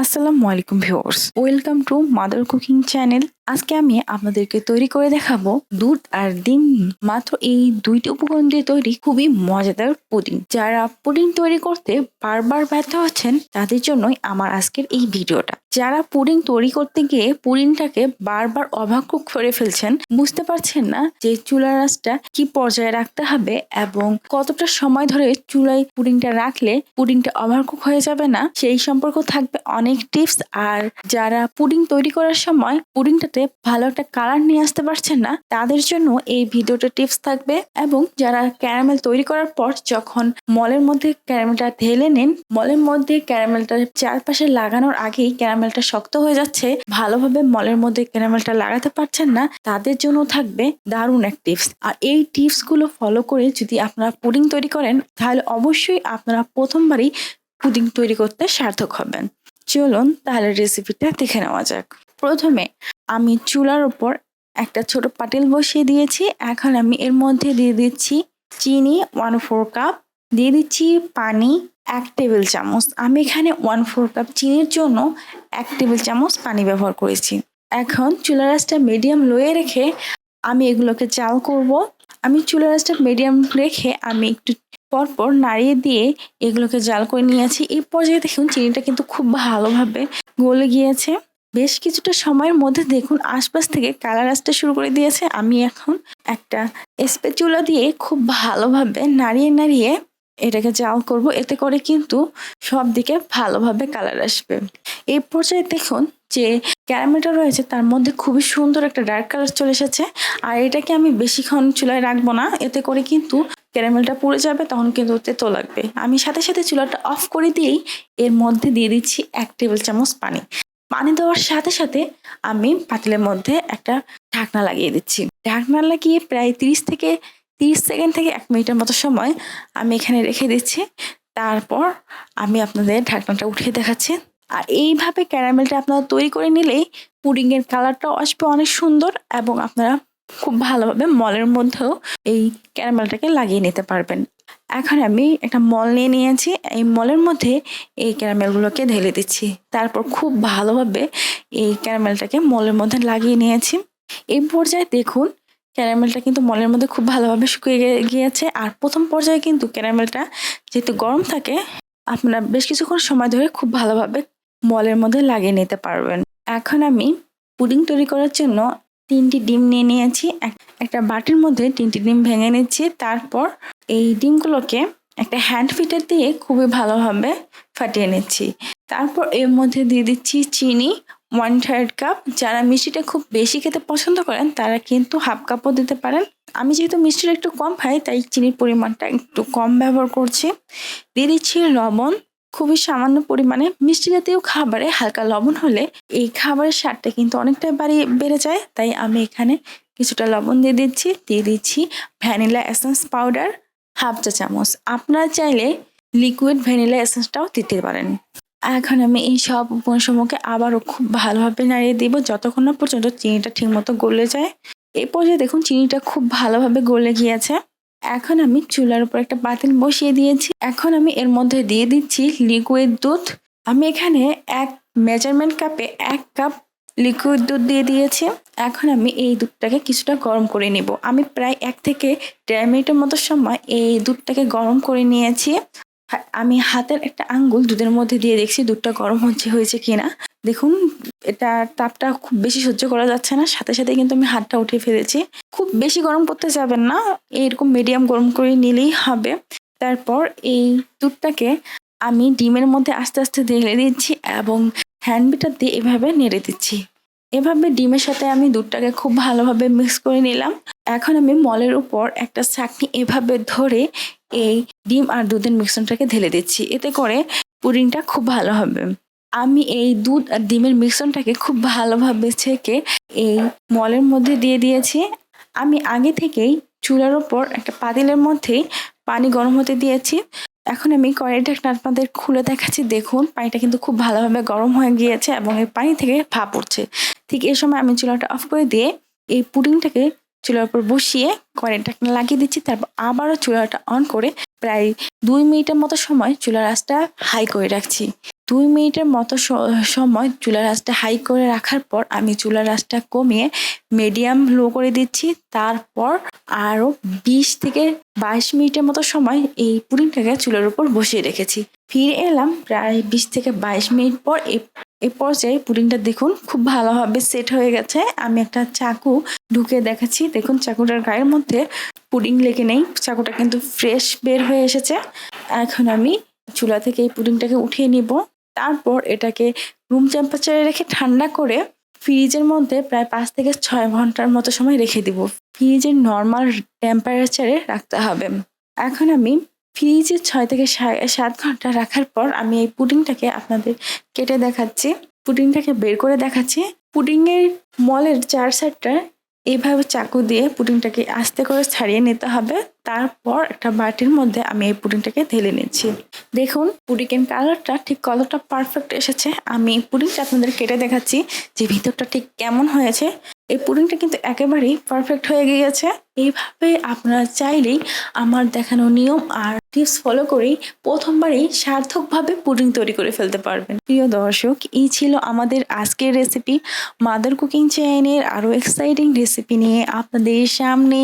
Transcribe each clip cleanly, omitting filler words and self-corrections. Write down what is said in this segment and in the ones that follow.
আসসালামু আলাইকুম viewers, welcome to mother cooking channel. আজকে আমি আপনাদেরকে তৈরি করে দেখাবো দুধ আর ডিম, মাত্র এই দুইটি উপকরণ দিয়ে তৈরি খুবই মজাদার পুডিং। যারা পুডিং তৈরি করতে বারবার ব্যর্থ হচ্ছেন তাদের জন্যই আমার আজকের এই ভিডিওটা। যারা পুডিং তৈরি করতে গিয়ে পুডিংটাকে বারবার অবাক করে ফেলছেন, বুঝতে পারছেন না যে চুলার আঁচটা কি পর্যায়ে রাখতে হবে এবং কতটা সময় ধরে চুলায় পুডিংটা রাখলে পুডিংটা ওভারকুক হয়ে যাবে না, সেই সম্পর্ক থাকবে অনেক টিপস। আর যারা পুডিং তৈরি করার সময় পুডিংটাতে ভালো একটা কালার নিয়ে আসতে পারছেন না, তাদের জন্য এই ভিডিওটা টিপস থাকবে। এবং যারা ক্যারামেল তৈরি করার পর যখন মলের মধ্যে ক্যারামেলটা ঢেলে নেন, মলের মধ্যে ক্যারামেলটা চারপাশে লাগানোর আগেই ক্যারামেলটা শক্ত হয়ে যাচ্ছে, ভালোভাবে মলের মধ্যে ক্যারামেলটা লাগাতে পারছেন না, তাদের জন্য থাকবে দারুণ এক টিপস। আর এই টিপস গুলো ফলো করে যদি আপনারা পুডিং তৈরি করেন, তাহলে অবশ্যই আপনারা প্রথমবারই পুডিং তৈরি করতে সার্থক হবেন। চলুন তাহলে রেসিপিটা দেখে নেওয়া যাক। প্রথমে আমি চুলার উপর একটা ছোট পাতিল বসিয়ে দিয়েছি। এখন আমি এর মধ্যে দিয়ে দিচ্ছি চিনি 1/4 কাপ, দিয়ে দিচ্ছি পানি 1 টেবিল চামচ। আমি এখানে 1/4 কাপ চিনির জন্য 1 টেবিল চামচ পানি ব্যবহার করেছি। এখন চুলার আঁচটা মিডিয়াম লোয়ে রেখে আমি এগুলোকে জাল করব। আমি চুলার আঁচটা মিডিয়াম রেখে আমি একটু পরপর নাড়িয়ে দিয়ে এগুলোকে জাল করে নিয়েছি। এই পর্যায়ে দেখুন চিনিটা কিন্তু খুব ভালোভাবে গলে গিয়েছে। বেশ কিছুটা সময়ের মধ্যে দেখুন আশপাশ থেকে কালার আসতে শুরু করে দিয়েছে। আমি এখন একটা স্প্যাচুলা দিয়ে খুব ভালোভাবে নাড়িয়ে নাড়িয়ে এটাকে জাল করব, এতে করে কিন্তু সব দিকে ভালোভাবে কালার আসবে। এই পর্যায়ে দেখুন যে ক্যারামেলটা রয়েছে তার মধ্যে খুবই সুন্দর একটা ডার্ক কালার চলে এসেছে। আর এটাকে আমি বেশিক্ষণ চুলায় রাখবো না, এতে করে কিন্তু ক্যারামেলটা পুড়ে যাবে, তখন কিন্তু তেতো লাগবে। আমি সাথে সাথে চুলাটা অফ করে দিয়েই এর মধ্যে দিয়ে দিচ্ছি 1 টেবিল চামচ পানি। পানি দেওয়ার সাথে সাথে আমি পাতিলের মধ্যে একটা ঢাকনা লাগিয়ে দিচ্ছি। ঢাকনা লাগিয়ে প্রায় 30 সেকেন্ড থেকে 1 মিনিটের মতো সময় আমি এখানে রেখে দিচ্ছি। তারপর আমি আপনাদের ঢাকনাটা উঠিয়ে দেখাচ্ছি। আর এইভাবে ক্যারামেলটা আপনারা তৈরি করে নিলেই পুডিং এর কালারটাও আসবে অনেক সুন্দর, এবং আপনারা খুব ভালোভাবে মলের মধ্যেও এই ক্যারামেলটাকে লাগিয়ে নিতে পারবেন। এখন আমি একটা মল নিয়ে নিয়েছি, এই মলের মধ্যে এই ক্যারামেলগুলোকে ঢেলে দিচ্ছি। তারপর খুব ভালোভাবে এই ক্যারামেলটাকে মলের মধ্যে লাগিয়ে নিয়েছি। এই পর্যায়ে দেখুন ক্যারামেলটা কিন্তু মলের মধ্যে খুব ভালোভাবে শুকিয়ে গিয়েছে। আর প্রথম পর্যায়ে কিন্তু ক্যারামেলটা যেহেতু গরম থাকে, আপনারা বেশ কিছুক্ষণ সময় ধরে খুব ভালোভাবে মলের মধ্যে লাগিয়ে নিতে পারবেন। এখন আমি পুডিং তৈরি করার জন্য 3টি ডিম নিয়ে নিয়েছি। একটা বাটির মধ্যে 3টি ডিম ভেঙে নিচ্ছি। তারপর এই ডিমগুলোকে একটা হ্যান্ড ফিটার দিয়ে খুবই ভালোভাবে ফাটিয়ে নিচ্ছি। তারপর এর মধ্যে দিয়ে দিচ্ছি চিনি 1/3 কাপ। যারা মিষ্টিটা খুব বেশি খেতে পছন্দ করেন তারা কিন্তু হাফ কাপও দিতে পারেন। আমি যেহেতু মিষ্টিটা একটু কম খাই, তাই চিনির পরিমাণটা একটু কম ব্যবহার করছি। দিয়ে দিচ্ছি লবণ খুবই সামান্য পরিমাণে। মিষ্টি জাতীয় খাবারে হালকা লবণ হলে এই খাবারের স্বাদটা কিন্তু অনেকটাই বেড়ে যায়, তাই আমি এখানে কিছুটা লবণ দিয়ে দিচ্ছি ভ্যানিলা এসেন্স পাউডার 1/2 চা চামচ। আপনারা চাইলে লিকুইড ভ্যানিলা এসেন্সটাও দিতে পারেন। এখন আমি এই সব উপকরণসমূহকে আবারও খুব ভালোভাবে নাড়িয়ে দিব যতক্ষণ না পর্যন্ত চিনিটা ঠিকমতো গলে যায়। এই পর্যায়ে দেখুন চিনিটা খুব ভালোভাবে গলে গিয়েছে। এখন আমি চুলার উপর একটা পাতিল বসিয়ে দিয়েছি। এখন আমি এর মধ্যে দিয়ে দিচ্ছি লিকুইড দুধ। আমি এখানে এক মেজারমেন্ট কাপে 1 কাপ লিকুইড দুধ দিয়ে দিয়েছি। এখন আমি এই দুধটাকে কিছুটা গরম করে নিব। আমি প্রায় 1 থেকে 1.5 মিনিটের মতো সময় এই দুধটাকে গরম করে নিয়েছি। আমি হাতের একটা আঙ্গুল দুধের মধ্যে দিয়ে দেখছি দুধটা গরম হয়েছে কিনা। দেখুন এটা তাপটা খুব বেশি সহ্য করা যাচ্ছে না, সাথে সাথে কিন্তু আমি হাতটা উঠিয়ে ফেলেছি। খুব বেশি গরম করতে যাবেন না, এরকম মিডিয়াম গরম করে নিলেই হবে। তারপর এই দুধটাকে আমি ডিমের মধ্যে আস্তে আস্তে ঢেলে দিচ্ছি এবং হ্যান্ড বিটার দিয়ে এভাবে নেড়ে দিচ্ছি। এভাবে ডিমের সাথে আমি দুধটাকে খুব ভালোভাবে মিক্স করে নিলাম। এখন আমি মলের উপর একটা ছাঁকনি এভাবে ধরে এই ডিম আর দুধের মিশ্রণটাকে ঢেলে দিচ্ছি, এতে করে পুডিংটা খুব ভালো হবে। আমি এই দুধ আর ডিমের মিশ্রণটাকে খুব ভালোভাবে ছেঁকে এই মলের মধ্যে দিয়ে দিয়েছি। আমি আগে থেকেই চুলার ওপর একটা পাতিলের মধ্যে পানি গরম হতে দিয়েছি। এখন আমি কড়াইটা আপনাদের খুলে দেখাচ্ছি। দেখুন পানিটা কিন্তু খুব ভালোভাবে গরম হয়ে গিয়েছে এবং এই পানি থেকে ভাপ উঠছে। ঠিক এই সময় আমি চুলাটা অফ করে দিয়ে এই পুডিংটাকে চুলার উপর বসিয়ে কড়াইটা লাগিয়ে দিচ্ছি। তারপর আবারও চুলাটা অন করে প্রায় 2 মিনিটের মতো সময় চুলার আঁচটা হাই করে রাখছি। 2 মিনিটের মতো সময় চুলার আঁচটা হাই করে রাখার পর আমি চুলার আঁচটা কমিয়ে মিডিয়াম লো করে দিচ্ছি। তারপর আরো 20 থেকে 22 মিনিটের মতো সময় এই পুডিংটাকে চুলার উপর বসিয়ে রেখেছি। ফিরে এলাম প্রায় 20 থেকে 22 মিনিট পর। এই পর্যায়ে পুডিংটা দেখুন খুব ভালোভাবে সেট হয়ে গেছে। আমি একটা চাকু ঢুকে দেখাচ্ছি। দেখুন চাকুটার গায়ের মধ্যে পুডিং লেগে নেই, চাকুটা কিন্তু ফ্রেশ বের হয়ে এসেছে। এখন আমি চুলা থেকে এই পুডিংটাকে উঠিয়ে নিব। তারপর এটাকে রুম টেম্পারেচারে রেখে ঠান্ডা করে ফ্রিজের মধ্যে প্রায় 5 থেকে 6 ঘন্টার মতো সময় রেখে দিব। ফ্রিজের নর্মাল টেম্পারেচারে রাখতে হবে। এখন আমি ফ্রিজে 6 থেকে 7 ঘন্টা রাখার পর আমি এই পুডিংটাকে আপনাদের কেটে দেখাচ্ছি, পুডিংটাকে বের করে দেখাচ্ছি। পুডিংয়ের মলের 4 সাইডটা এইভাবে চাকু দিয়ে পুডিংটাকে আস্তে করে ছাড়িয়ে নিতে হবে। তারপর একটা বাটির মধ্যে আমি এই পুডিংটাকে ঢেলে নিচ্ছি। দেখুন পুডিংয়ের কালারটা ঠিক কতটা পারফেক্ট এসেছে। আমি পুডিংটা আপনাদের কেটে দেখাচ্ছি যে ভিতরটা ঠিক কেমন হয়েছে। এই পুডিংটা কিন্তু একেবারেই পারফেক্ট হয়ে গিয়েছে। এইভাবে আপনারা চাইলেই আমার দেখানো নিয়ম আর টিপস ফলো করেই প্রথমবারেই সার্থকভাবে পুডিং তৈরি করে ফেলতে পারবেন। প্রিয় দর্শক, এই ছিল আমাদের আজকের রেসিপি। মাদার কুকিং চ্যানেলের আরও এক্সাইটিং রেসিপি নিয়ে আপনাদের সামনে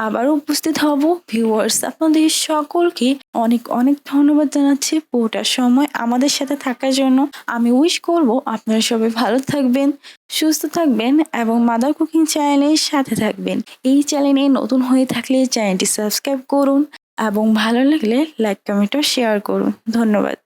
আবারও উপস্থিত হব। ভিউয়ার্স, আপনাদের সকলকে অনেক অনেক ধন্যবাদ জানাচ্ছি পুরোটা সময় আমাদের সাথে থাকার জন্য। আমি উইশ করব আপনারা সবাই ভালো থাকবেন, সুস্থ থাকবেন এবং মাদার কুকিং চ্যানেলের সাথে থাকবেন। এই চ্যানেলে নতুন হয়ে থাকলে চ্যানেলটি সাবস্ক্রাইব করুন এবং ভালো লাগলে লাইক কমেন্ট ও শেয়ার করুন। ধন্যবাদ।